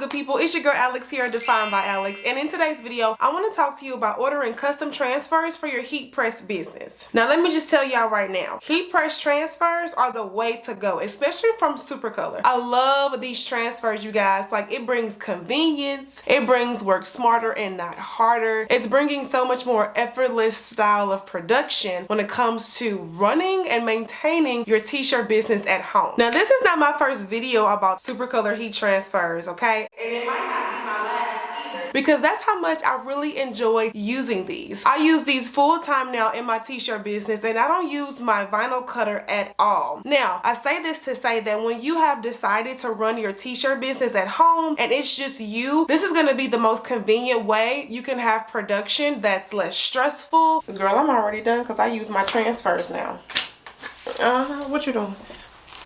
good people? It's your girl Alex here, Defined by Alex, and in today's video I want to talk to you about ordering custom transfers for your heat press business. Now let me just tell y'all right now, heat press transfers are the way to go, especially from Supacolor. I love these transfers, you guys. Like, it brings convenience, it brings work smarter and not harder. It's bringing so much more effortless style of production when it comes to running and maintaining your t-shirt business at home. Now this is not my first video about Supacolor heat transfers, okay? And it might not be my last either, because that's how much I really enjoy using these. I use these full time now in my t-shirt business, and I don't use my vinyl cutter at all. Now, I say this to say that when you have decided to run your t-shirt business at home and it's just you, this is going to be the most convenient way you can have production that's less stressful. Girl, I'm already done because I use my transfers now. What you doing?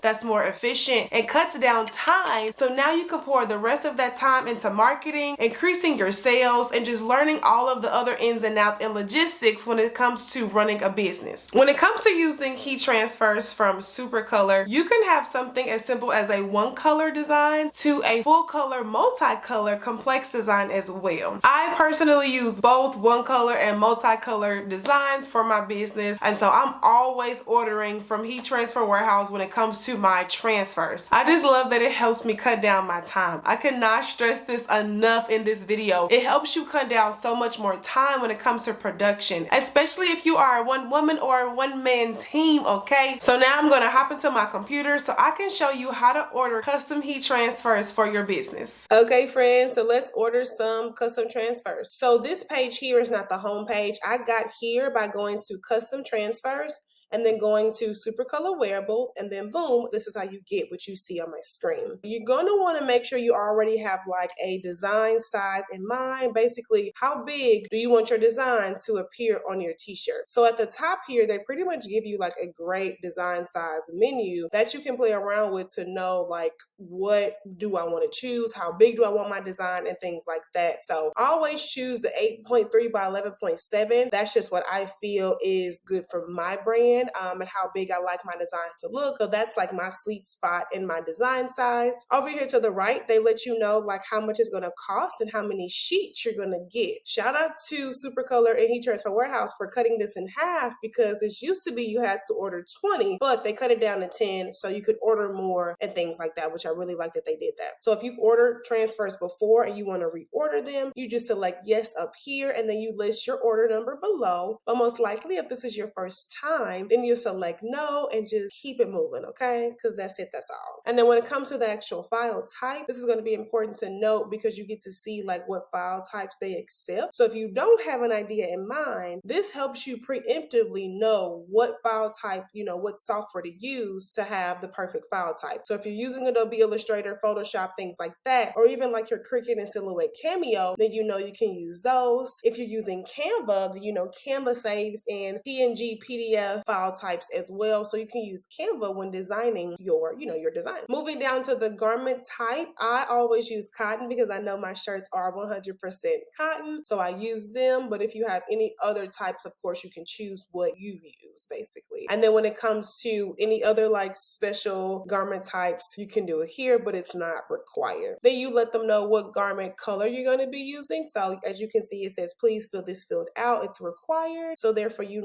That's more efficient and cuts down time. So now you can pour the rest of that time into marketing, increasing your sales, and just learning all of the other ins and outs and logistics when it comes to running a business. When it comes to using heat transfers from Supacolor, you can have something as simple as a one color design to a full color, multicolor, complex design as well. I personally use both one color and multicolor designs for my business, and so I'm always ordering from Heat Transfer Warehouse when it comes to my transfers. I just love that it helps me cut down my time. I cannot stress this enough in this video. It helps you cut down so much more time when it comes to production, especially if you are a one woman or a one man team, okay? So now I'm gonna hop into my computer so I can show you how to order custom heat transfers for your business. Okay friends, so let's order some custom transfers. So this page here is not the home page. I got here by going to custom transfers and then going to Supacolor wearables, and then boom, this is how you get what you see on my screen. You're going to want to make sure you already have like a design size in mind. Basically, how big do you want your design to appear on your t-shirt? So at the top here, they pretty much give you like a great design size menu that you can play around with to know like, what do I want to choose? How big do I want my design, and things like that. So I always choose the 8.3 by 11.7. That's just what I feel is good for my brand. And how big I like my designs to look. So that's like my sweet spot in my design size. Over here to the right, they let you know like how much it's going to cost and how many sheets you're going to get. Shout out to Supacolor and Heat Transfer Warehouse for cutting this in half, because it used to be you had to order 20, but they cut it down to 10 so you could order more and things like that, which I really like that they did that. So if you've ordered transfers before and you want to reorder them, you just select yes up here, and then you list your order number below. But most likely, if this is your first time, then you select no and just keep it moving, okay? Because that's it, that's all. And then when it comes to the actual file type, this is going to be important to note because you get to see like what file types they accept. So if you don't have an idea in mind, this helps you preemptively know what file type, what software to use to have the perfect file type. So if you're using Adobe Illustrator, Photoshop, things like that, or even like your Cricut and Silhouette Cameo, then you can use those. If you're using Canva, then Canva saves in PNG, PDF file types as well, so you can use Canva when designing your design. Moving down to the garment type, I always use cotton because I know my shirts are 100% cotton, so I use them. But if you have any other types, of course you can choose what you use basically. And then when it comes to any other like special garment types, you can do it here, but it's not required. Then you let them know what garment color you're going to be using. So as you can see, it says please fill this field out. It's required, so therefore you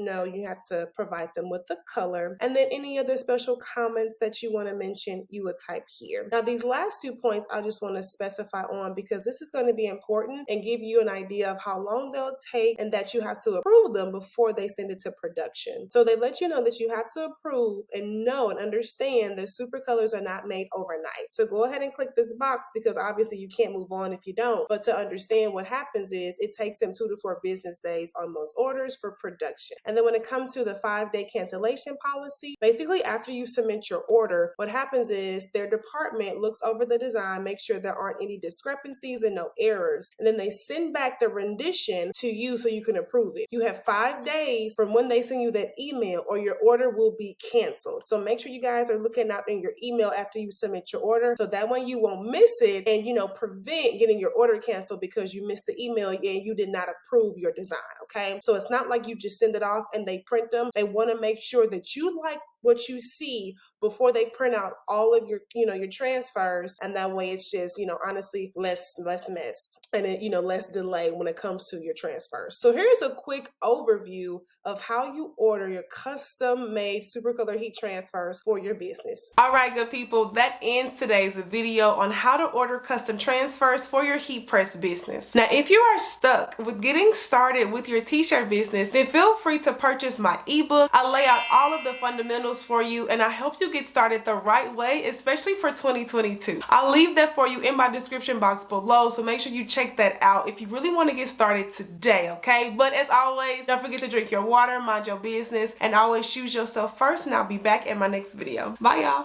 have to provide them with the color. And then any other special comments that you want to mention, you would type here. Now these last 2 points I just want to specify on, because this is going to be important and give you an idea of how long they'll take and that you have to approve them before they send it to production. So they let you know that you have to approve and know and understand that Supacolors are not made overnight. So go ahead and click this box, because obviously you can't move on if you don't. But to understand what happens is it takes them 2 to 4 business days on most orders for production. And then when it comes to the 5-day cancellation policy, basically after you submit your order, what happens is their department looks over the design, makes sure there aren't any discrepancies and no errors, and then they send back the rendition to you so you can approve it. You have 5 days from when they send you that email or your order will be canceled. So make sure you guys are looking out in your email after you submit your order, so that way you won't miss it and prevent getting your order canceled because you missed the email and you did not approve your design, okay? So it's not like you just send it off and they print them. They want to make sure that you like what you see before they print out all of your, your transfers. And that way it's just, honestly, less mess and less delay when it comes to your transfers. So here's a quick overview of how you order your custom made Supacolor heat transfers for your business. All right, good people, that ends today's video on how to order custom transfers for your heat press business. Now, if you are stuck with getting started with your t-shirt business, then feel free to purchase my ebook. I lay out all of the fundamentals for you and I help you get started the right way, especially for 2022. I'll leave that for you in my description box below, so make sure you check that out if you really want to get started today, okay? But as always, don't forget to drink your water, mind your business, and always choose yourself first, and I'll be back in my next video. Bye, y'all.